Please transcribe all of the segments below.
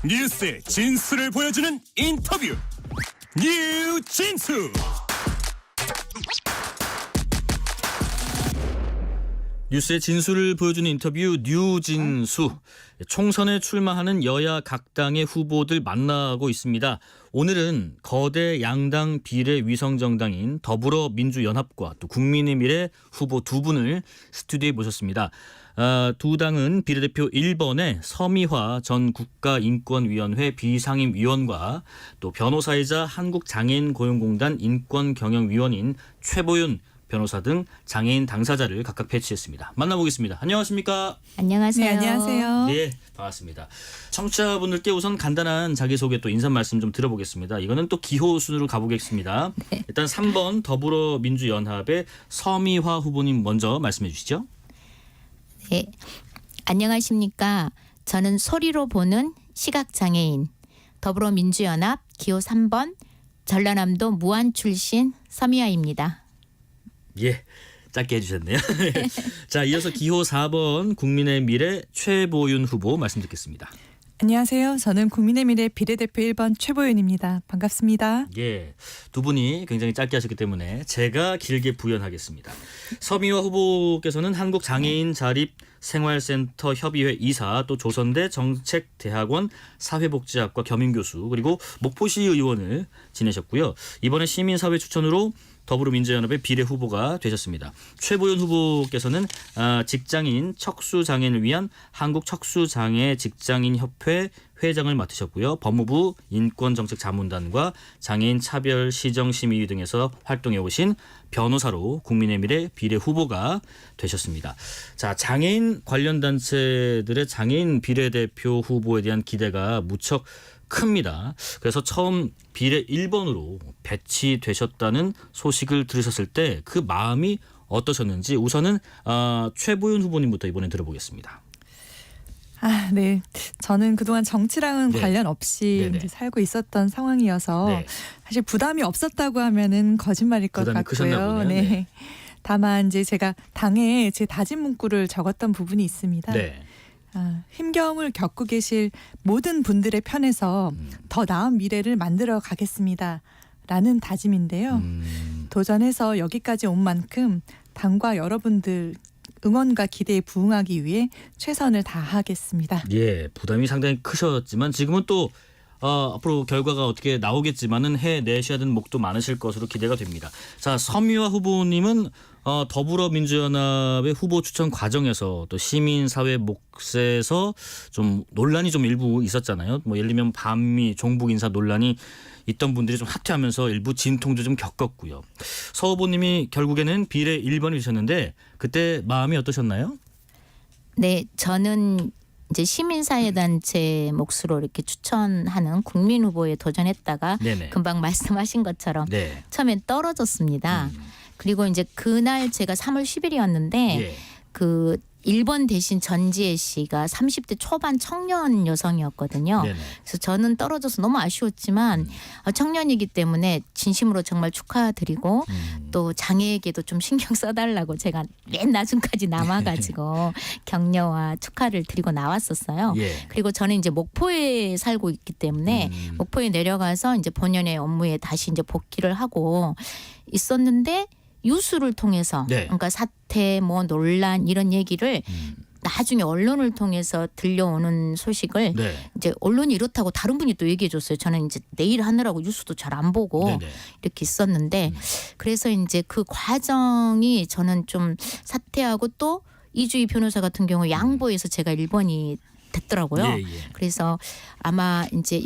뉴스의 진수를 보여주는 인터뷰 뉴진수. 뉴스의 진수를 보여주는 인터뷰 뉴진수. 총선에 출마하는 여야 각 당의 후보들 만나고 있습니다. 오늘은 거대 양당 비례 위성정당인 더불어민주연합과 또 국민의미래 후보 두 분을 스튜디오에 모셨습니다. 두 당은 비례대표 1번의 서미화 전 국가인권위원회 비상임위원과 또 변호사이자 한국장애인고용공단 인권경영위원인 최보윤 변호사 등 장애인 당사자를 각각 배치했습니다. 만나보겠습니다. 안녕하십니까? 안녕하세요. 네, 안녕하세요. 네, 반갑습니다. 청취자분들께 우선 간단한 자기소개 또 인사 말씀 좀 들어보겠습니다. 이거는 또 기호 순으로 가보겠습니다. 네. 일단 3번 더불어민주연합의 서미화 후보님 먼저 말씀해 주시죠. 네. 안녕하십니까. 저는 소리로 보는 시각장애인 더불어민주연합 기호 3번 전라남도 무안 출신 서미화입니다. 예, 짧게 해주셨네요. 자, 이어서 기호 4번 국민의미래 최보윤 후보 말씀 듣겠습니다. 안녕하세요. 저는 국민의미래 비례대표 1번 최보윤입니다. 반갑습니다. 예, 두 분이 굉장히 짧게 하셨기 때문에 제가 길게 부연하겠습니다. 서미화 후보께서는 한국장애인 자립생활센터 협의회 이사, 또 조선대 정책대학원 사회복지학과 겸임교수, 그리고 목포시 의원을 지내셨고요. 이번에 시민사회 추천으로 더불어민주연합의 비례 후보가 되셨습니다. 최보윤 후보께서는 직장인 척수장애인을 위한 한국척수장애 직장인협회 회장을 맡으셨고요. 법무부 인권정책자문단과 장애인 차별 시정심의 등에서 활동해 오신 변호사로 국민의미래 비례 후보가 되셨습니다. 자, 장애인 관련 단체들의 장애인 비례대표 후보에 대한 기대가 무척 큽니다. 그래서 처음 비례 1번으로 배치되셨다는 소식을 들으셨을 때 그 마음이 어떠셨는지 우선은 최보윤 후보님부터 이번에 들어보겠습니다. 네. 저는 그동안 정치랑은 네. 관련 없이 네네. 이제 살고 있었던 상황이어서 네. 사실 부담이 없었다고 하면은 거짓말일 것 부담이 크셨나 같고요. 보네요. 네. 다만 이제 제가 당에 제 다짐 문구를 적었던 부분이 있습니다. 네. 힘겨움을 겪고 계실 모든 분들의 편에서 더 나은 미래를 만들어 가겠습니다. 라는 다짐인데요. 도전해서 여기까지 온 만큼 당과 여러분들 응원과 기대에 부응하기 위해 최선을 다하겠습니다. 예, 부담이 상당히 크셨지만 지금은 또 앞으로 결과가 어떻게 나오겠지만은 해내셔야 되는 목도 많으실 것으로 기대가 됩니다. 자, 서미화 후보님은 더불어민주연합의 후보 추천 과정에서 또 시민사회 몫에서 좀 논란이 좀 일부 있었잖아요. 뭐 예를 들면 반미 종북 인사 논란이 있던 분들이 좀 하퇴하면서 일부 진통도 좀 겪었고요. 서 후보님이 결국에는 비례 1번이 되셨는데 그때 마음이 어떠셨나요? 네, 저는 이제 시민사회단체 몫으로 이렇게 추천하는 국민 후보에 도전했다가 네네. 금방 말씀하신 것처럼 네. 처음엔 떨어졌습니다. 그리고 이제 그날 제가 3월 10일이었는데 예. 그 1번 대신 전지혜 씨가 30대 초반 청년 여성이었거든요. 네네. 그래서 저는 떨어져서 너무 아쉬웠지만 청년이기 때문에 진심으로 정말 축하드리고 또 장애에게도 좀 신경 써달라고 제가 맨 나중까지 남아가지고 격려와 축하를 드리고 나왔었어요. 예. 그리고 저는 이제 목포에 살고 있기 때문에 목포에 내려가서 이제 본연의 업무에 다시 이제 복귀를 하고 있었는데 뉴스를 통해서 네. 그러니까 사태 뭐 논란 이런 얘기를 나중에 언론을 통해서 들려오는 소식을 네. 이제 언론이 이렇다고 다른 분이 또 얘기해 줬어요. 저는 이제 내일 하느라고 뉴스도 잘 안 보고 네네. 이렇게 있었는데 그래서 이제 그 과정이 저는 좀 사퇴하고 또 이주희 변호사 같은 경우 양보해서 제가 1번이 됐더라고요. 예, 예. 그래서 아마 이제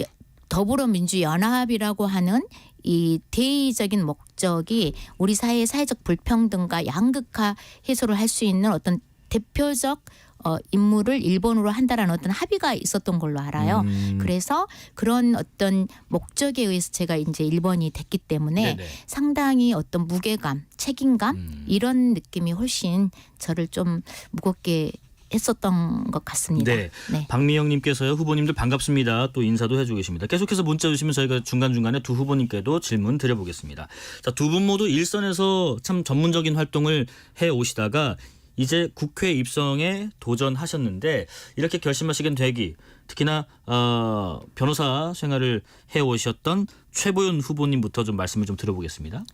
더불어민주연합이라고 하는 이 대의적인 목적이 우리 사회의 사회적 불평등과 양극화 해소를 할 수 있는 어떤 대표적 임무를 1번으로 한다라는 어떤 합의가 있었던 걸로 알아요. 그래서 그런 어떤 목적에 의해서 제가 이제 1번이 됐기 때문에 네네. 상당히 어떤 무게감, 책임감 이런 느낌이 훨씬 저를 좀 무겁게 했었던 것 같습니다. 네. 박미영님께서요. 후보님들 반갑습니다. 또 인사도 해주고 계십니다. 계속해서 문자 주시면 저희가 중간중간에 두 후보님께도 질문 드려보겠습니다. 자, 두 분 모두 일선에서 참 전문적인 활동을 해오시다가 이제 국회 입성에 도전하셨는데 이렇게 결심하시게 되기 특히나 변호사 생활을 해오셨던 최보윤 후보님부터 좀 말씀을 좀 들어보겠습니다.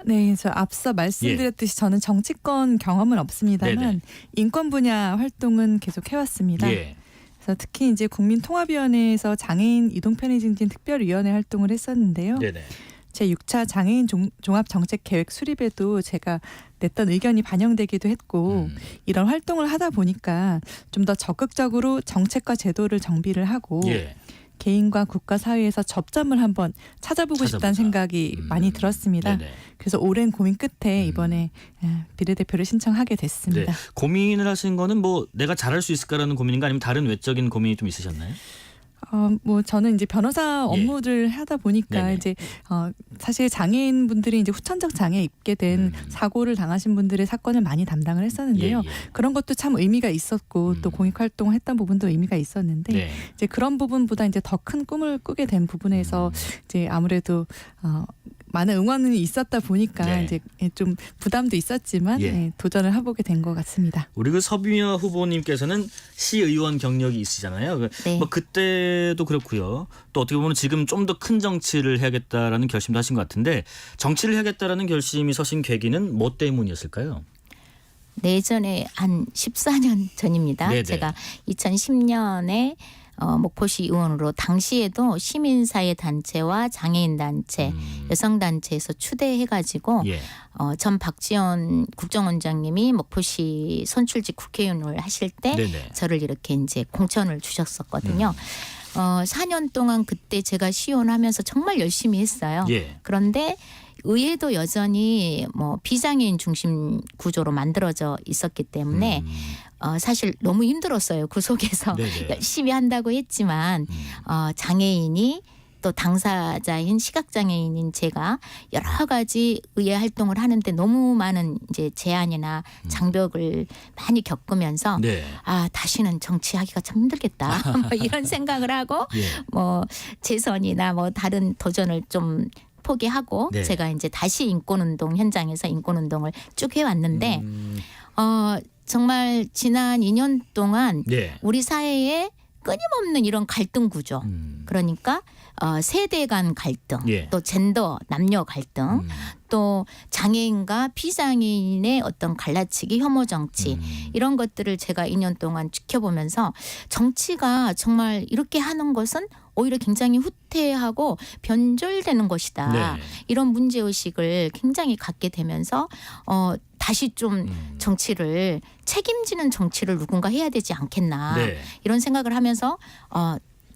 네, 저 앞서 말씀드렸듯이 저는 정치권 경험은 없습니다만 네네. 인권 분야 활동은 계속 해왔습니다. 예. 그래서 특히 이제 국민통합위원회에서 장애인 이동편의증진 특별위원회 활동을 했었는데요. 네네. 제 6차 장애인 종합정책계획 수립에도 제가 냈던 의견이 반영되기도 했고 이런 활동을 하다 보니까 좀 더 적극적으로 정책과 제도를 정비를 하고 예. 개인과 국가 사회에서 접점을 한번 찾아보고 싶다는 생각이 많이 들었습니다. 네네. 그래서 오랜 고민 끝에 이번에 비례대표를 신청하게 됐습니다. 네. 고민을 하신 거는 뭐 내가 잘할 수 있을까라는 고민인가 아니면 다른 외적인 고민이 좀 있으셨나요? 뭐 저는 이제 변호사 업무를 하다 보니까 네네. 이제 사실 장애인분들이 이제 후천적 장애 입게 된 사고를 당하신 분들의 사건을 많이 담당을 했었는데요. 예, 예. 그런 것도 참 의미가 있었고 또 공익 활동을 했던 부분도 의미가 있었는데 네. 이제 그런 부분보다 이제 더 큰 꿈을 꾸게 된 부분에서 이제 아무래도 많은 응원이 있었다 보니까 네. 이제 좀 부담도 있었지만 예. 도전을 해보게 된 것 같습니다. 우리 그 서미화 후보님께서는 시의원 경력이 있으시잖아요. 네. 뭐 그때도 그렇고요. 또 어떻게 보면 지금 좀 더 큰 정치를 해야겠다라는 결심도 하신 것 같은데 정치를 해야겠다라는 결심이 서신 계기는 뭐 때문이었을까요? 내전에 한 14년 전입니다. 네네. 제가 2010년에 목포시 의원으로 당시에도 시민사회 단체와 장애인 단체, 여성 단체에서 추대해가지고 예. 전 박지원 국정원장님이 목포시 선출직 국회의원을 하실 때 네네. 저를 이렇게 이제 공천을 주셨었거든요. 4년 동안 그때 제가 시의원하면서 정말 열심히 했어요. 예. 그런데 의회도 여전히 뭐 비장애인 중심 구조로 만들어져 있었기 때문에 사실 너무 힘들었어요. 그 속에서 네네. 열심히 한다고 했지만 장애인이 또 당사자인 시각장애인인 제가 여러 가지 의회 활동을 하는데 너무 많은 이제 제한이나 장벽을 많이 겪으면서 네. 다시는 정치하기가 참 힘들겠다. 뭐 이런 생각을 하고 예. 뭐 재선이나 뭐 다른 도전을 좀 포기하고 네. 제가 이제 다시 인권운동 현장에서 인권운동을 쭉 해왔는데 정말 지난 2년 동안 네. 우리 사회에 끊임없는 이런 갈등 구조 그러니까 세대 간 갈등 예. 또 젠더 남녀 갈등 또 장애인과 비장애인의 어떤 갈라치기 혐오 정치 이런 것들을 제가 2년 동안 지켜보면서 정치가 정말 이렇게 하는 것은 오히려 굉장히 후퇴하고 변절되는 것이다. 네. 이런 문제의식을 굉장히 갖게 되면서 다시 좀 정치를 책임지는 정치를 누군가 해야 되지 않겠나 네. 이런 생각을 하면서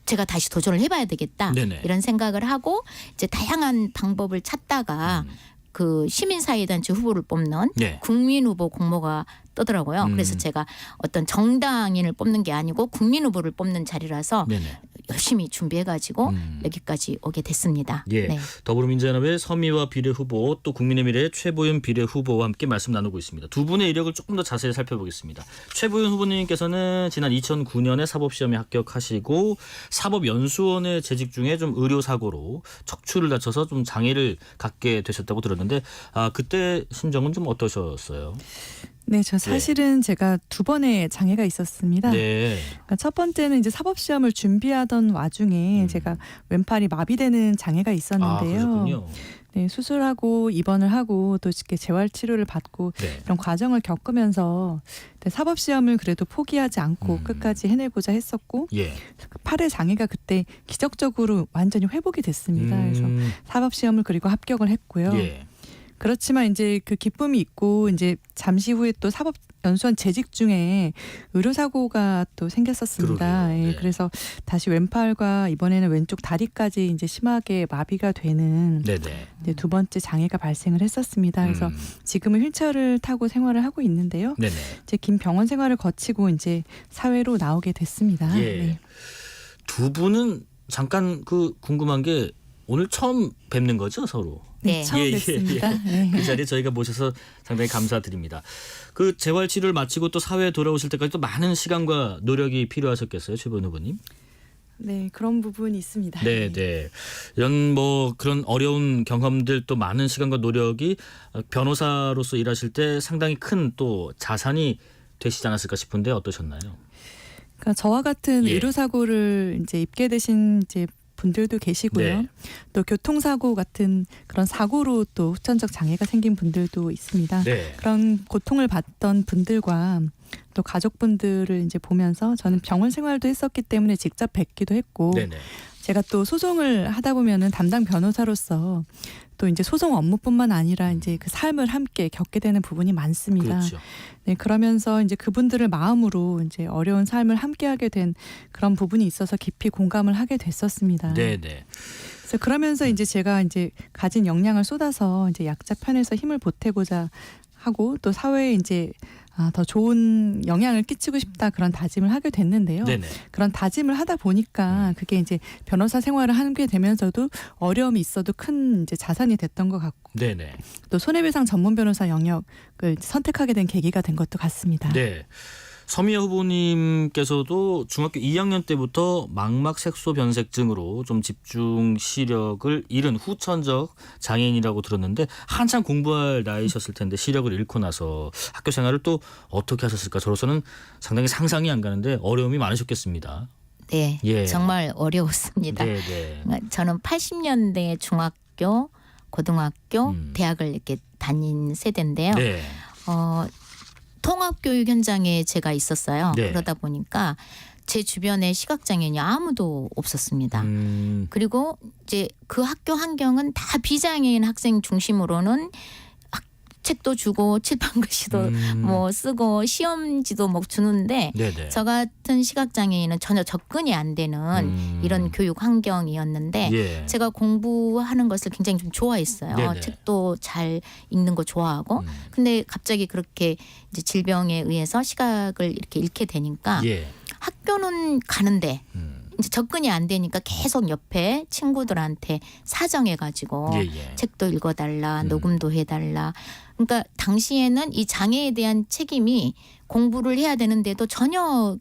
제가 다시 도전을 해봐야 되겠다 네네. 이런 생각을 하고 이제 다양한 방법을 찾다가 그 시민사회단체 후보를 뽑는 네. 국민 후보 공모가 뜨더라고요. 그래서 제가 어떤 정당인을 뽑는 게 아니고 국민 후보를 뽑는 자리라서 네네. 열심히 준비해가지고 여기까지 오게 됐습니다. 예. 네. 더불어민주연합의 서미화 비례 후보 또 국민의미래의 최보윤 비례 후보와 함께 말씀 나누고 있습니다. 두 분의 이력을 조금 더 자세히 살펴보겠습니다. 최보윤 후보님께서는 지난 2009년에 사법시험에 합격하시고 사법연수원에 재직 중에 좀 의료사고로 척추를 다쳐서 좀 장애를 갖게 되셨다고 들었는데 그때 심정은 좀 어떠셨어요? 네, 저 사실은 제가 두 번의 장애가 있었습니다. 네. 그러니까 첫 번째는 이제 사법시험을 준비하던 와중에 제가 왼팔이 마비되는 장애가 있었는데요. 그러셨군요. 네, 수술하고 입원을 하고 또 이렇게 재활 치료를 받고 네. 이런 과정을 겪으면서 사법시험을 그래도 포기하지 않고 끝까지 해내고자 했었고 예. 팔의 장애가 그때 기적적으로 완전히 회복이 됐습니다. 그래서 사법시험을 그리고 합격을 했고요. 예. 그렇지만 이제 그 기쁨이 있고 이제 잠시 후에 또 사법연수원 재직 중에 의료사고가 또 생겼었습니다. 그러게요. 예, 네. 그래서 다시 왼팔과 이번에는 왼쪽 다리까지 이제 심하게 마비가 되는 네네. 이제 두 번째 장애가 발생을 했었습니다. 그래서 지금은 휠체어를 타고 생활을 하고 있는데요. 네네. 이제 긴 병원 생활을 거치고 이제 사회로 나오게 됐습니다. 예. 네. 두 분은 잠깐 궁금한 게 오늘 처음 뵙는 거죠, 서로? 네. 처음 뵙습니다. 네. 그 자리에 저희가 모셔서 상당히 감사드립니다. 그 재활 치료를 마치고 또 사회에 돌아오실 때까지 또 많은 시간과 노력이 필요하셨겠어요, 최보윤 후보님? 네, 그런 부분이 있습니다. 네, 네. 이런 뭐 그런 어려운 경험들 또 많은 시간과 노력이 변호사로서 일하실 때 상당히 큰 또 자산이 되시지 않았을까 싶은데 어떠셨나요? 그러니까 저와 같은 예. 의료 사고를 이제 입게 되신 이제 분들도 계시고요. 네. 또 교통사고 같은 그런 사고로 또 후천적 장애가 생긴 분들도 있습니다. 네. 그런 고통을 받던 분들과 또 가족분들을 이제 보면서 저는 병원 생활도 했었기 때문에 직접 뵙기도 했고 네네. 제가 또 소송을 하다 보면은 담당 변호사로서 또 이제 소송 업무뿐만 아니라 이제 그 삶을 함께 겪게 되는 부분이 많습니다. 그렇죠. 네, 그러면서 이제 그분들을 마음으로 이제 어려운 삶을 함께하게 된 그런 부분이 있어서 깊이 공감을 하게 됐었습니다. 네네. 그래서 그러면서 이제 제가 이제 가진 역량을 쏟아서 이제 약자 편에서 힘을 보태고자 하고 또 사회에 이제 더 좋은 영향을 끼치고 싶다 그런 다짐을 하게 됐는데요. 네네. 그런 다짐을 하다 보니까 그게 이제 변호사 생활을 하게 되면서도 어려움이 있어도 큰 이제 자산이 됐던 것 같고 네네. 또 손해배상 전문 변호사 영역을 선택하게 된 계기가 된 것도 같습니다. 네. 서미애 후보님께서도 중학교 2학년 때부터 망막 색소 변색증으로 좀 집중 시력을 잃은 후천적 장애인이라고 들었는데 한참 공부할 나이셨을 텐데 시력을 잃고 나서 학교 생활을 또 어떻게 하셨을까? 저로서는 상당히 상상이 안 가는데 어려움이 많으셨겠습니다. 네, 예. 정말 어려웠습니다. 네. 저는 80년대 중학교, 고등학교, 음. 대학을 이렇게 다닌 세대인데요. 네. 통합교육 현장에 제가 있었어요. 네. 그러다 보니까 제 주변에 시각장애인이 아무도 없었습니다. 그리고 이제 그 학교 환경은 다 비장애인 학생 중심으로는 책도 주고 칠판 글씨도 뭐 쓰고 시험지도 뭐 주는데 네네. 저 같은 시각장애인은 전혀 접근이 안 되는 이런 교육 환경이었는데 예. 제가 공부하는 것을 굉장히 좀 좋아했어요. 네네. 책도 잘 읽는 거 좋아하고 근데 갑자기 그렇게 이제 질병에 의해서 시각을 이렇게 잃게 되니까 예. 학교는 가는데 이제 접근이 안 되니까 계속 옆에 친구들한테 사정해가지고 예. 책도 읽어달라, 녹음도 해달라. 그러니까 당시에는 이 장애에 대한 책임이 공부를 해야 되는데도 전혀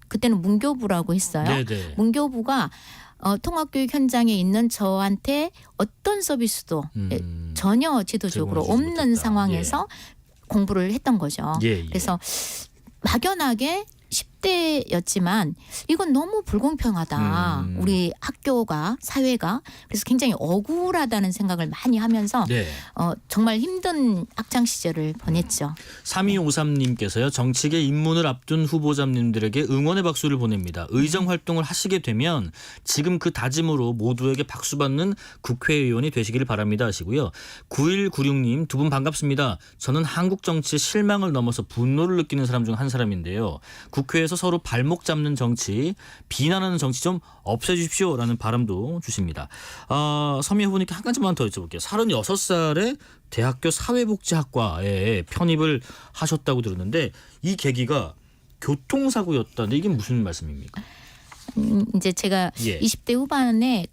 그때는 문교부라고 했어요. 네네. 문교부가 통합교육 현장에 있는 저한테 어떤 서비스도 전혀 제도적으로 제공해주지 없는 못했다. 상황에서 공부를 했던 거죠. 예. 그래서 막연하게 10대였지만 이건 너무 불공평하다. 우리 학교가 사회가 그래서 굉장히 억울하다는 생각을 많이 하면서 네. 정말 힘든 학창 시절을 보냈죠. 3253님께서요. 정치계 입문을 앞둔 후보자님들에게 응원의 박수를 보냅니다. 의정 활동을 하시게 되면 지금 그 다짐으로 모두에게 박수 받는 국회의원이 되시기를 바랍니다 하시고요. 9196님 두 분 반갑습니다. 저는 한국 정치의 실망을 넘어서 분노를 느끼는 사람 중 한 사람인데요. 국회에서 서로 발목 잡는 정치, 비난하는 정치 좀 없애주십시오라는 바람도 주십니다. 서미애 후보님께 한 가지만 더 여쭤볼게요. 36살에 대학교 사회복지학과에 편입을 하셨다고 들었는데 이 계기가 교통사고였다는데 이게 무슨 말씀입니까? 이제 제가 예. 20대 후반에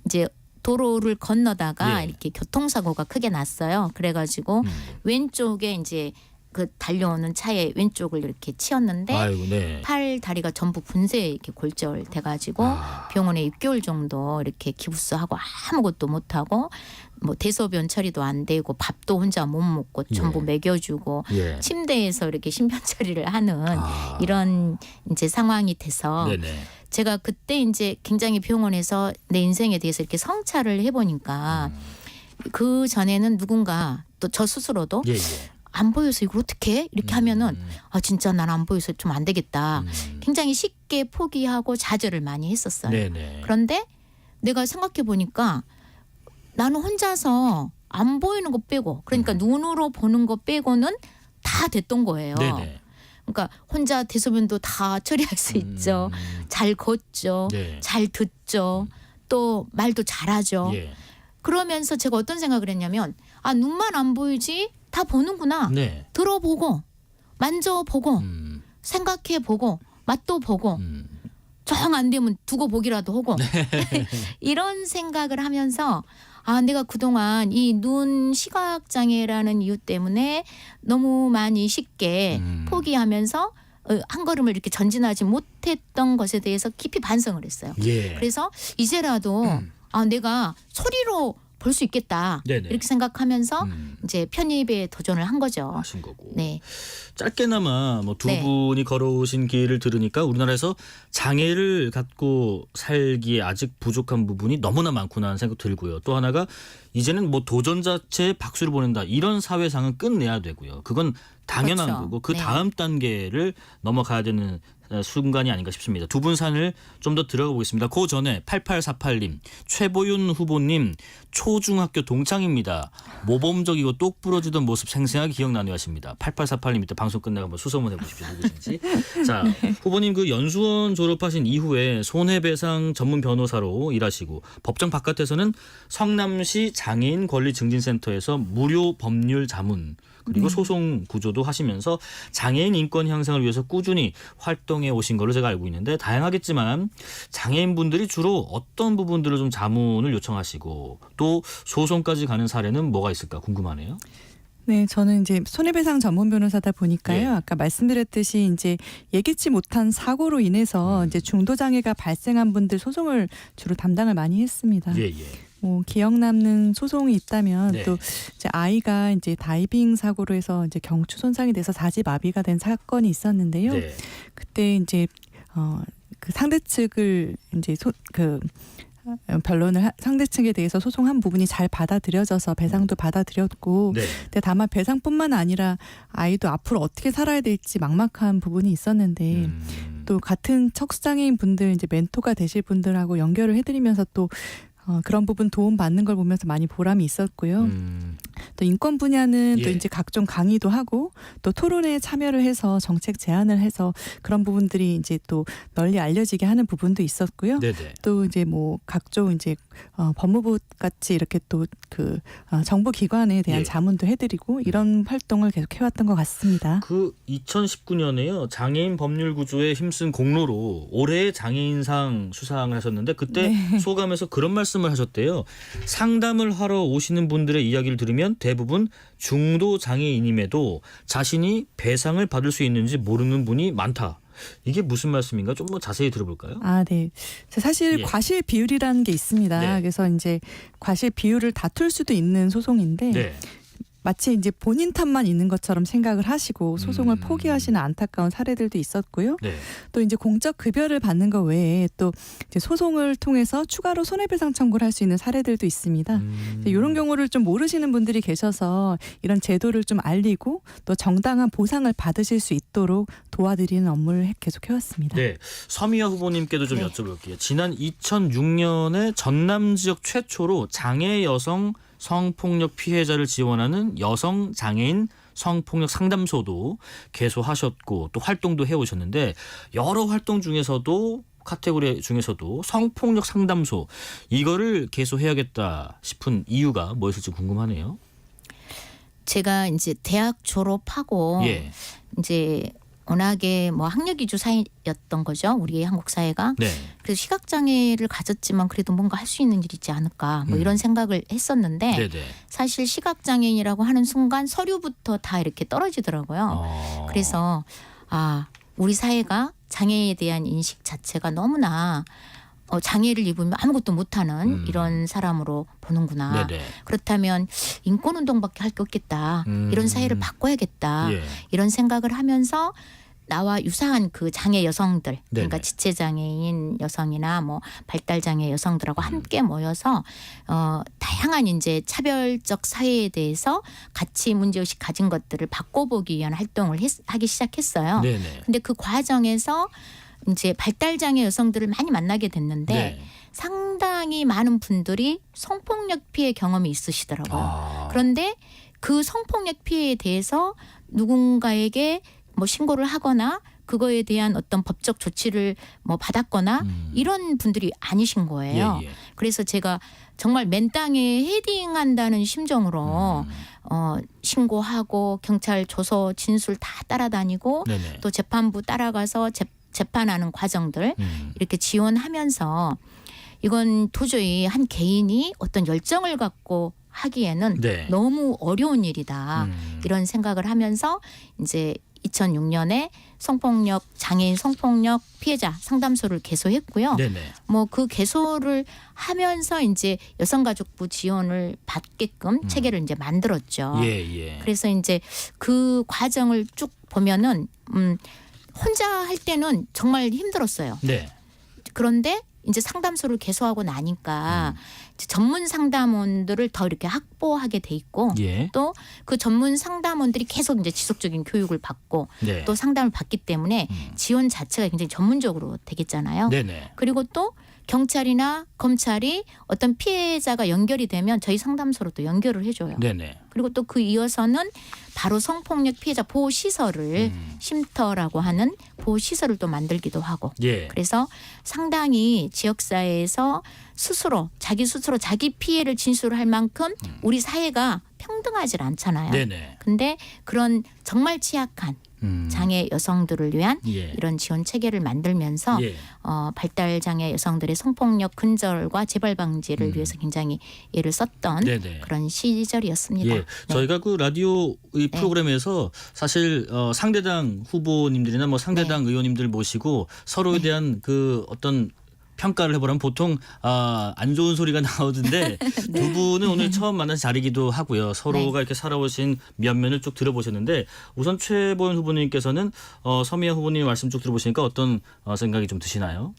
이제 도로를 건너다가 예. 이렇게 교통사고가 크게 났어요. 그래가지고 왼쪽에 이제 그 달려오는 차에 왼쪽을 이렇게 치였는데 아이고, 네. 팔 다리가 전부 분쇄 이렇게 골절 돼가지고 병원에 6개월 정도 이렇게 기부스하고 아무것도 못하고 뭐 대소변 처리도 안 되고 밥도 혼자 못 먹고 전부 먹여주고 예. 침대에서 이렇게 신변 처리를 하는 이런 이제 상황이 돼서 네네. 제가 그때 이제 굉장히 병원에서 내 인생에 대해서 이렇게 성찰을 해보니까 그 전에는 누군가 또 저 스스로도 예. 안 보여서 이걸 어떻게 이렇게 하면은 진짜 난 안 보여서 좀 안 되겠다. 굉장히 쉽게 포기하고 좌절을 많이 했었어요. 네네. 그런데 내가 생각해 보니까 나는 혼자서 안 보이는 거 빼고 그러니까 눈으로 보는 거 빼고는 다 됐던 거예요. 네네. 그러니까 혼자 대소변도 다 처리할 수 있죠. 잘 걷죠. 네. 잘 듣죠. 또 말도 잘하죠. 예. 그러면서 제가 어떤 생각을 했냐면 눈만 안 보이지 다 보는구나. 네. 들어보고 만져보고 생각해보고 맛도 보고 정 안 되면 두고 보기라도 하고 이런 생각을 하면서 내가 그동안 이 눈 시각장애라는 이유 때문에 너무 많이 쉽게 포기하면서 한 걸음을 이렇게 전진하지 못했던 것에 대해서 깊이 반성을 했어요. 예. 그래서 이제라도 내가 소리로 볼 수 있겠다 네네. 이렇게 생각하면서 이제 편입에 도전을 한 거죠. 하신 거고. 네. 짧게나마 뭐 두 네. 분이 걸어오신 길을 들으니까 우리나라에서 장애를 갖고 살기에 아직 부족한 부분이 너무나 많구나 하는 생각 들고요. 또 하나가 이제는 뭐 도전 자체에 박수를 보낸다 이런 사회상은 끝내야 되고요. 그건 당연한 그렇죠. 거고 그 네. 다음 단계를 넘어가야 되는 순간이 아닌가 싶습니다. 두 분 산을 좀 더 들어가 보겠습니다. 그 전에 8848님, 최보윤 후보님 초중학교 동창입니다. 모범적이고 똑 부러지던 모습 생생하게 기억나네요 하십니다. 8848님 이때 방송 끝나고 한번 수소문 해보십시오. 누구신지. 자, 후보님 그 연수원 졸업하신 이후에 손해배상 전문 변호사로 일하시고 법정 바깥에서는 성남시 장애인 권리증진센터에서 무료 법률 자문 그리고 소송 구조도 하시면서 장애인 인권 향상을 위해서 꾸준히 활동해 오신 걸로 제가 알고 있는데 다양하겠지만 장애인분들이 주로 어떤 부분들을 좀 자문을 요청하시고 또 소송까지 가는 사례는 뭐가 있을까 궁금하네요. 네, 저는 이제 손해배상 전문 변호사다 보니까요. 예. 아까 말씀드렸듯이 이제 예기치 못한 사고로 인해서 이제 중도 장애가 발생한 분들 소송을 주로 담당을 많이 했습니다. 예. 뭐 기억 남는 소송이 있다면 네. 또 이제 아이가 이제 다이빙 사고로 해서 이제 경추 손상이 돼서 사지마비가 된 사건이 있었는데요. 네. 그때 이제 그 상대 측을 이제 변론을 상대 측에 대해서 소송한 부분이 잘 받아들여져서 배상도 받아들였고, 네. 근데 다만 배상뿐만 아니라 아이도 앞으로 어떻게 살아야 될지 막막한 부분이 있었는데 또 같은 척수장애인 분들 이제 멘토가 되실 분들하고 연결을 해드리면서 또 그런 부분 도움 받는 걸 보면서 많이 보람이 있었고요. 또 인권 분야는 또 예. 이제 각종 강의도 하고 또 토론에 참여를 해서 정책 제안을 해서 그런 부분들이 이제 또 널리 알려지게 하는 부분도 있었고요. 네네. 또 이제 뭐 각종 이제 법무부 같이 이렇게 또 그 정부 기관에 대한 예. 자문도 해드리고 이런 활동을 계속 해왔던 것 같습니다. 그 2019년에요 장애인 법률 구조에 힘쓴 공로로 올해의 장애인상 수상을 하셨는데 그때 네. 소감에서 그런 말씀을 하셨대요. 상담을 하러 오시는 분들의 이야기를 들으면 대부분 중도 장애인임에도 자신이 배상을 받을 수 있는지 모르는 분이 많다. 이게 무슨 말씀인가? 좀 뭐 자세히 들어볼까요? 아, 네. 사실 예. 과실 비율이라는 게 있습니다. 네. 그래서 이제 과실 비율을 다툴 수도 있는 소송인데 네. 마치 이제 본인 탓만 있는 것처럼 생각을 하시고 소송을 포기하시는 안타까운 사례들도 있었고요. 네. 또 이제 공적 급여를 받는 것 외에 또 이제 소송을 통해서 추가로 손해배상 청구를 할 수 있는 사례들도 있습니다. 이런 경우를 좀 모르시는 분들이 계셔서 이런 제도를 좀 알리고 또 정당한 보상을 받으실 수 있도록 도와드리는 업무를 계속 해왔습니다. 네. 서미화 후보님께도 좀 네. 여쭤볼게요. 지난 2006년에 전남 지역 최초로 장애 여성 성폭력 피해자를 지원하는 여성 장애인 성폭력 상담소도 개소하셨고 또 활동도 해오셨는데 여러 활동 중에서도 카테고리 중에서도 성폭력 상담소 이거를 개소해야겠다 싶은 이유가 뭐였을지 궁금하네요. 제가 이제 대학 졸업하고 예. 이제 워낙에 뭐 학력 위주 사회였던 거죠. 우리 한국 사회가. 네. 그래서 시각 장애를 가졌지만 그래도 뭔가 할 수 있는 일이 있지 않을까 뭐 이런 생각을 했었는데 네네. 사실 시각 장애인이라고 하는 순간 서류부터 다 이렇게 떨어지더라고요. 그래서 우리 사회가 장애에 대한 인식 자체가 너무나 장애를 입으면 아무것도 못하는 이런 사람으로 보는구나. 네네. 그렇다면 인권운동밖에 할 게 없겠다. 이런 사회를 바꿔야겠다. 예. 이런 생각을 하면서 나와 유사한 그 장애 여성들, 그러니까 네네. 지체장애인 여성이나 뭐 발달장애 여성들하고 함께 모여서 다양한 이제 차별적 사회에 대해서 같이 문제의식 가진 것들을 바꿔보기 위한 활동을 하기 시작했어요. 네네. 근데 그 과정에서 이제 발달장애 여성들을 많이 만나게 됐는데 네. 상당히 많은 분들이 성폭력 피해 경험이 있으시더라고요. 그런데 그 성폭력 피해에 대해서 누군가에게 뭐 신고를 하거나 그거에 대한 어떤 법적 조치를 뭐 받았거나 이런 분들이 아니신 거예요. 예, 예. 그래서 제가 정말 맨 땅에 헤딩한다는 심정으로 신고하고 경찰 조서 진술 다 따라다니고 네네. 또 재판부 따라가서 재판하는 과정들 이렇게 지원하면서 이건 도저히 한 개인이 어떤 열정을 갖고 하기에는 네. 너무 어려운 일이다. 이런 생각을 하면서 이제 2006년에 성폭력 장애인 성폭력 피해자 상담소를 개소했고요. 네네. 뭐 그 개소를 하면서 이제 여성가족부 지원을 받게끔 체계를 이제 만들었죠. 예. 그래서 이제 그 과정을 쭉 보면은 혼자 할 때는 정말 힘들었어요. 네. 그런데 이제 상담소를 개소하고 나니까 이제 전문 상담원들을 더 이렇게 확보하게 돼 있고 예. 또 그 전문 상담원들이 계속 이제 지속적인 교육을 받고 네. 또 상담을 받기 때문에 지원 자체가 굉장히 전문적으로 되겠잖아요. 네네. 그리고 또 경찰이나 검찰이 어떤 피해자가 연결이 되면 저희 상담소로 또 연결을 해줘요. 네네. 그리고 또 그 이어서는 바로 성폭력 피해자 보호 시설을 쉼터라고 하는 보호 시설을 또 만들기도 하고. 예. 그래서 상당히 지역사회에서 스스로 자기 피해를 진술할 만큼 우리 사회가 평등하지 않잖아요. 네네. 근데 그런 정말 취약한 장애 여성들을 위한 예. 이런 지원 체계를 만들면서 예. 발달 장애 여성들의 성폭력 근절과 재발 방지를 위해서 굉장히 애를 썼던 네네. 그런 시절이었습니다. 예, 네. 저희가 그 라디오 이 프로그램에서 사실 상대당 후보님들이나 뭐 상대당 의원님들 모시고 서로에 대한 그 어떤 평가를 해보라면 보통 안 좋은 소리가 나오던데 두 분은 오늘 처음 만난 자리기도 하고요. 서로가 이렇게 살아오신 면면을 쭉 들어보셨는데 우선 최보연 후보님께서는 서미아 후보님 말씀 쭉 들어보시니까 어떤 생각이 좀 드시나요?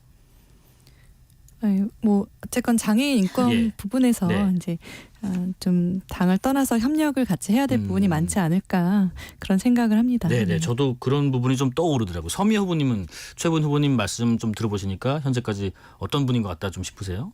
뭐 어쨌건 장애인 인권 예. 부분에서 네. 이제 좀 당을 떠나서 협력을 같이 해야 될 부분이 많지 않을까 그런 생각을 합니다. 네네. 저도 그런 부분이 좀 떠오르더라고요. 서미아 후보님은 최보연 후보님 말씀 좀 들어보시니까 현재까지 어떤 분인 것 같다 좀 싶으세요?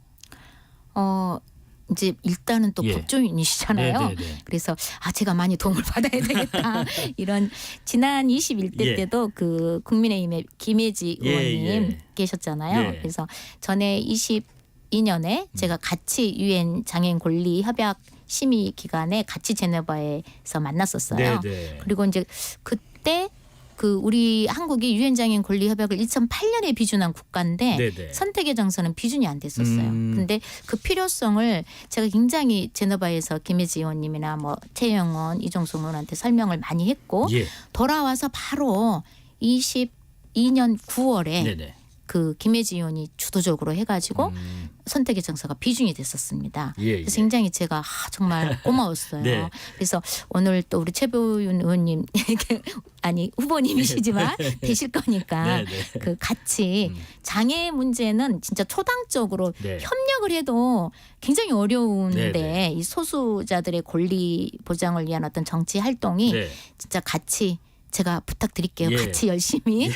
이제 일단은 또 예. 법조인이시잖아요. 네네네. 그래서 제가 많이 도움을 받아야 되겠다. 이런 지난 21대 예. 때도 그 국민의힘의 김혜지 예, 의원님 예. 계셨잖아요. 네. 그래서 전에 22년에 제가 같이 유엔 장애인 권리 협약 심의 기간에 같이 제네바에서 만났었어요. 네네. 그리고 이제 그때 그 우리 한국이 유엔 장애인 권리 협약을 2008년에 비준한 국가인데 네네. 선택의 정서는 비준이 안 됐었어요. 음. 근데 그 필요성을 제가 굉장히 제네바에서 김혜지 의원님이나 뭐 최영원, 이종숙 의원한테 설명을 많이 했고 예. 돌아와서 바로 22년 9월에 네네. 그 김혜지 의원이 주도적으로 해가지고 선택의 정서가 비준이 됐었습니다. 예, 그래서 예. 굉장히 제가 정말 고마웠어요. 네. 그래서 오늘 또 우리 최보윤 의원님 아니 후보님이시지만 되실 거니까 네, 네. 그 같이 장애 문제는 진짜 초당적으로 네. 협력을 해도 굉장히 어려운데 네, 네. 이 소수자들의 권리 보장을 위한 어떤 정치 활동이 네. 진짜 같이 제가 부탁드릴게요. 예. 같이 열심히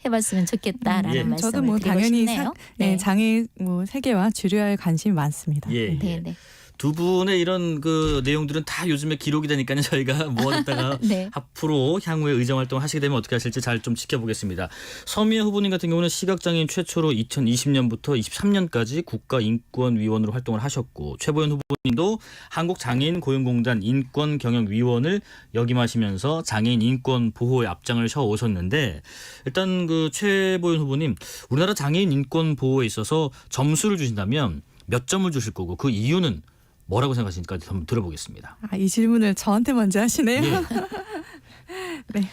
해봤으면 좋겠다라는 예. 말씀을 저도 뭐 드리고 당연히 싶네요. 장애 뭐 세계와 주류에 관심이 많습니다. 예, 예. 네, 네. 두 분의 이런 그 내용들은 다 요즘에 기록이 되니까요. 저희가 모아뒀다가 네. 앞으로 향후에 의정 활동을 하시게 되면 어떻게 하실지 잘 좀 지켜보겠습니다. 서미아 후보님 같은 경우는 시각장애인 최초로 2020년부터 23년까지 국가인권위원으로 활동을 하셨고 최보연 후보님도 한국장애인 고용공단 인권경영위원을 역임하시면서 장애인 인권 보호에 앞장을 서 오셨는데 일단 그 최보연 후보님 우리나라 장애인 인권 보호에 있어서 점수를 주신다면 몇 점을 주실 거고 그 이유는 뭐라고 생각하시니까 한번 들어보겠습니다. 이 질문을 저한테 먼저 하시네요. 예. 네.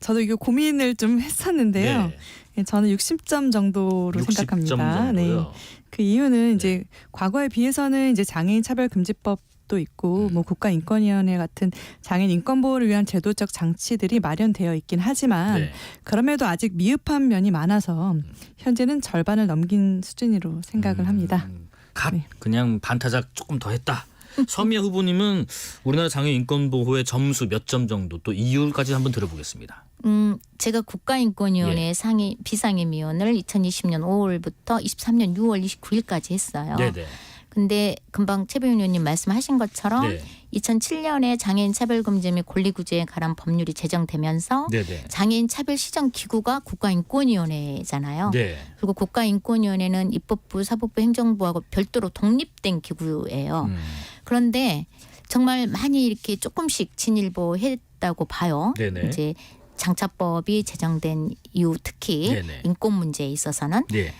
저도 이거 고민을 좀 했었는데요. 네. 저는 60점 정도로 60점 생각합니다. 정도요. 그 이유는 이제 과거에 비해서는 이제 장애인 차별금지법도 있고 뭐 국가인권위원회 같은 장애인 인권 보호를 위한 제도적 장치들이 마련되어 있긴 하지만 네. 그럼에도 아직 미흡한 면이 많아서 현재는 절반을 넘긴 수준으로 생각을 합니다. 네. 그냥 반타작 조금 더 했다. 서미아 후보님은 우리나라 장애인 인권 보호의 점수 몇 점 정도 또 이유까지 한번 들어보겠습니다. 제가 국가인권위원회 예. 비상임위원을 2020년 5월부터 23년 6월 29일까지 했어요. 네네. 근데 금방 최보윤 의원님 말씀하신 것처럼 네. 2007년에 장애인 차별금지 및 권리구제에 관한 법률이 제정되면서 네네. 장애인 차별 시정 기구가 국가인권위원회잖아요. 네. 그리고 국가인권위원회는 입법부, 사법부, 행정부하고 별도로 독립된 기구예요. 그런데 정말 많이 이렇게 조금씩 진일보했다고 봐요. 네네. 이제 장차법이 제정된 이후 특히 네네. 인권 문제에 있어서는 네.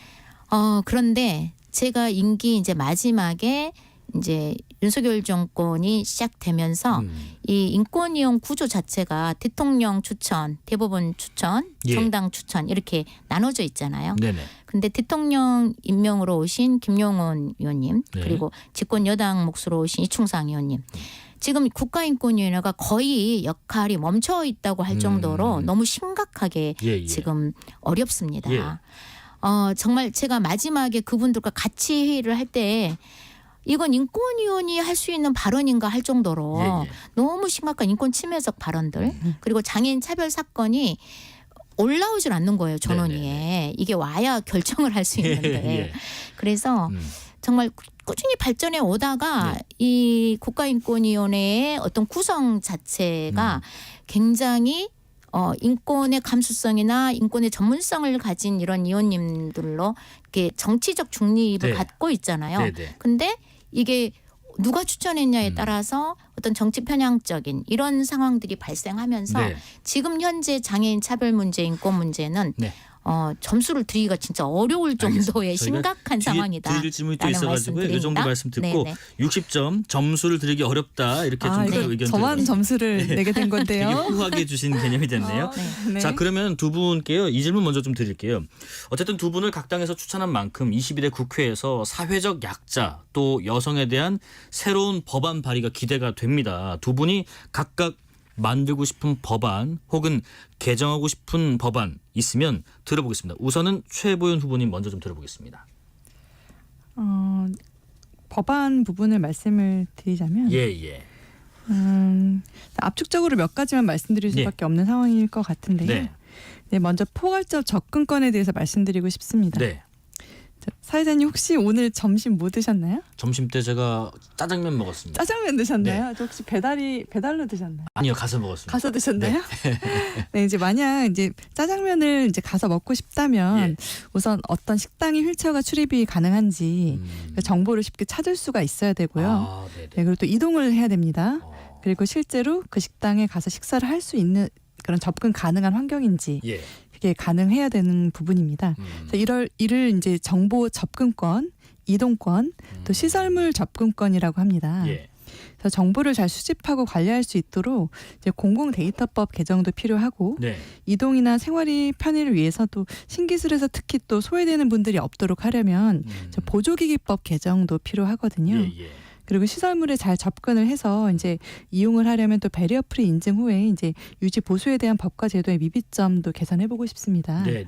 그런데 제가 임기 이제 마지막에 이제 윤석열 정권이 시작되면서 이 인권위원 구조 자체가 대통령 추천, 대법원 추천, 예. 정당 추천 이렇게 나눠져 있잖아요. 네네. 근데 대통령 임명으로 오신 김용원 의원님 네. 그리고 집권 여당 몫으로 오신 이충상 의원님 지금 국가인권위원회가 거의 역할이 멈춰 있다고 할 정도로 너무 심각하게 예. 지금 어렵습니다. 예. 정말 제가 마지막에 그분들과 같이 회의를 할 때 이건 인권위원이 할 수 있는 발언인가 할 정도로 예. 너무 심각한 인권 침해적 발언들 그리고 장애인 차별 사건이 올라오질 않는 거예요. 전원위에. 이게 와야 결정을 할 수 있는데. 예. 그래서 정말 꾸준히 발전해 오다가 네. 이 국가인권위원회의 어떤 구성 자체가 굉장히 인권의 감수성이나 인권의 전문성을 가진 이런 위원님들로 이렇게 정치적 중립을 네. 갖고 있잖아요. 네네. 근데 이게 누가 추천했냐에 따라서 어떤 정치 편향적인 이런 상황들이 발생하면서 네. 지금 현재 장애인 차별 문제, 인권 문제는 네. 점수를 드리기가 진짜 어려울 정도의 심각한 상황이다. 드릴 질문이 또 있어가지고요. 이 정도 말씀 듣고 네네. 60점 점수를 드리기 어렵다 이렇게 좀 이거 의견 저만 점수를 내게 된 되게 건데요. 후하게 주신 개념이 됐네요. 네. 자 그러면 두 분께요. 이 질문 먼저 좀 드릴게요. 어쨌든 두 분을 각 당에서 추천한 만큼 22대 국회에서 사회적 약자 또 여성에 대한 새로운 법안 발의가 기대가 됩니다. 두 분이 각각 만들고 싶은 법안 혹은 개정하고 싶은 법안 있으면 들어보겠습니다. 우선은 최보연 후보님 먼저 좀 들어보겠습니다. 법안 부분을 말씀을 드리자면 예. 압축적으로 몇 가지만 말씀드릴 예. 수밖에 없는 상황일 것 같은데요. 네. 네, 먼저 포괄적 접근권에 대해서 말씀드리고 싶습니다. 네. 자, 사회자님 혹시 오늘 점심 뭐 드셨나요? 점심 때 제가 짜장면 먹었습니다. 짜장면 드셨나요? 저 혹시 배달로 드셨나요? 아니요, 가서 먹었습니다. 가서 드셨나요? 네, 이제 만약 이제 짜장면을 이제 가서 먹고 싶다면 예. 우선 어떤 식당이 휠체어가 출입이 가능한지 그 정보를 쉽게 찾을 수가 있어야 되고요. 아, 네네. 네, 그리고 또 이동을 해야 됩니다. 어, 그리고 실제로 그 식당에 가서 식사를 할 수 있는 그런 접근 가능한 환경인지 예. 그게 가능해야 되는 부분입니다. 그래서 이를 이제 정보 접근권, 이동권, 또 시설물 접근권이라고 합니다. 예. 그래서 정보를 잘 수집하고 관리할 수 있도록 이제 공공데이터법 개정도 필요하고 네. 이동이나 생활이 편의를 위해서도 신기술에서 특히 또 소외되는 분들이 없도록 하려면 보조기기법 개정도 필요하거든요. 예. 그리고 시설물에 잘 접근을 해서 이제 이용을 하려면 또 배리어 프리 인증 후에 이제 유지 보수에 대한 법과 제도의 미비점도 개선해보고 싶습니다. 네네.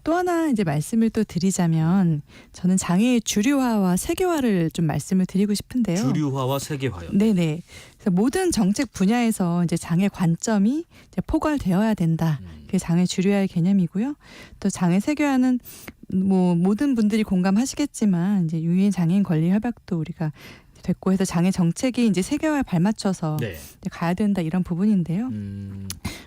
또 하나 이제 말씀을 또 드리자면 저는 장애의 주류화와 세계화를 좀 말씀을 드리고 싶은데요. 주류화와 세계화요. 네네. 그래서 모든 정책 분야에서 이제 장애 관점이 이제 포괄되어야 된다. 그게 장애 주류화의 개념이고요. 또 장애 세계화는 뭐 모든 분들이 공감하시겠지만 이제 유엔 장애인 권리 협약도 우리가 됐고 해서 장애 정책이 이제 세계화에 발맞춰서 네. 이제 가야 된다 이런 부분인데요.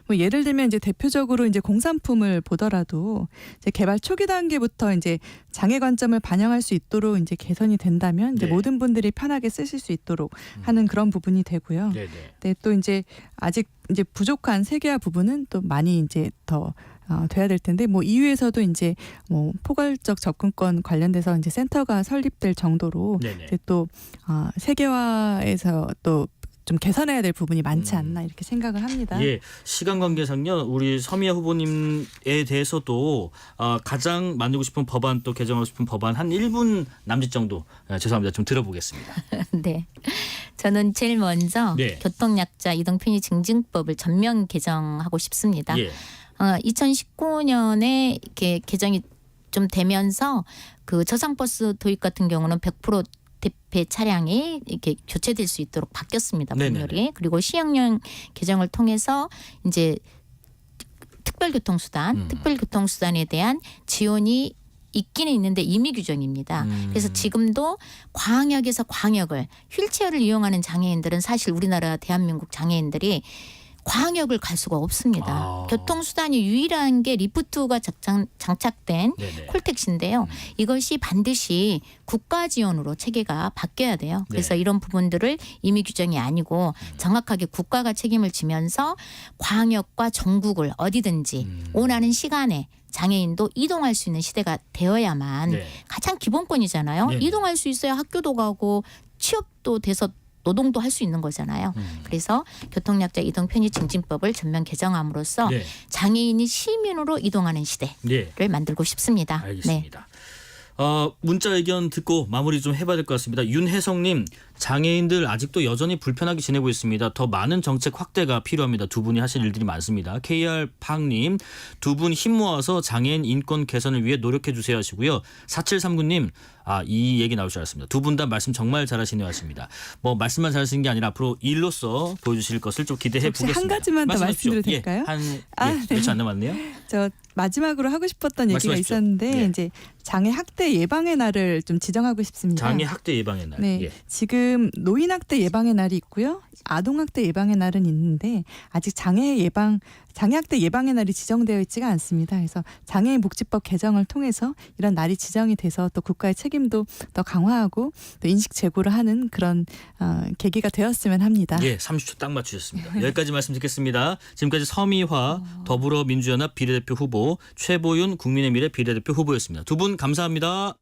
뭐 예를 들면 이제 대표적으로 이제 공산품을 보더라도 이제 개발 초기 단계부터 이제 장애 관점을 반영할 수 있도록 이제 개선이 된다면 이제 네. 모든 분들이 편하게 쓰실 수 있도록 하는 그런 부분이 되고요. 네네. 네, 또 이제 아직 이제 부족한 세계화 부분은 또 많이 이제 더 돼야 될 텐데 뭐 EU에서도 이제 뭐 포괄적 접근권 관련돼서 이제 센터가 설립될 정도로 네네. 이제 또 세계화에서 또 좀 개선해야 될 부분이 많지 않나 이렇게 생각을 합니다. 예, 시간 관계상요. 우리 서미아 후보님에 대해서도 가장 만들고 싶은 법안 또 개정하고 싶은 법안 한 1분 남짓 정도 죄송합니다. 좀 들어보겠습니다. 네. 저는 제일 먼저 네. 교통약자 이동편의 증증법을 전면 개정하고 싶습니다. 예. 2019년에 이렇게 개정이 좀 되면서 그 저상버스 도입 같은 경우는 100% 대폐 차량이 이렇게 교체될 수 있도록 바뀌었습니다. 법률이. 네네네. 그리고 시행령 개정을 통해서 이제 특별교통수단에 대한 지원이 있기는 있는데 임의 규정입니다. 그래서 지금도 광역에서 광역을 휠체어를 이용하는 장애인들은 사실 우리나라 대한민국 장애인들이 광역을 갈 수가 없습니다. 교통수단이 유일한 게 리프트가 장착된 네네. 콜택시인데요. 이것이 반드시 국가 지원으로 체계가 바뀌어야 돼요. 그래서 네. 이런 부분들을 임의 규정이 아니고 정확하게 국가가 책임을 지면서 광역과 전국을 어디든지 원하는 시간에 장애인도 이동할 수 있는 시대가 되어야만 네. 가장 기본권이잖아요. 네. 이동할 수 있어야 학교도 가고 취업도 돼서 노동도 할 수 있는 거잖아요. 그래서 교통약자 이동 편의 증진법을 전면 개정함으로써 네. 장애인이 시민으로 이동하는 시대를 네. 만들고 싶습니다. 네. 알겠습니다. 문자 의견 듣고 마무리 좀 해봐야 될 것 같습니다. 윤혜성님, 장애인들 아직도 여전히 불편하게 지내고 있습니다. 더 많은 정책 확대가 필요합니다. 두 분이 하실 일들이 많습니다. KR팡님, 두 분 힘 모아서 장애인 인권 개선을 위해 노력해 주세요 하시고요. 4739님, 이 얘기 나올 줄 알았습니다. 두 분 다 말씀 정말 잘하시네요 하십니다. 뭐 말씀만 잘하시는 게 아니라 앞으로 일로서 보여주실 것을 좀 기대해 혹시 보겠습니다. 한 가지만 더 말씀하십시오. 말씀드려도 될까요? 네. 며칠 안 남았네요. 저 마지막으로 하고 싶었던 얘기가 말씀하십시오. 있었는데 네. 이제 장애 학대 예방의 날을 좀 지정하고 싶습니다. 장애 학대 예방의 날. 네, 예. 지금 노인 학대 예방의 날이 있고요, 아동 학대 예방의 날은 있는데 아직 장애 학대 예방의 날이 지정되어 있지가 않습니다. 그래서 장애인 복지법 개정을 통해서 이런 날이 지정이 돼서 또 국가의 책임도 더 강화하고 또 인식 제고를 하는 그런 계기가 되었으면 합니다. 예, 30초 딱 맞추셨습니다. 여기까지 말씀 듣겠습니다. 지금까지 서미화 더불어민주연합 비례대표 후보, 최보윤 국민의 미래 비례대표 후보였습니다. 두 분 감사합니다.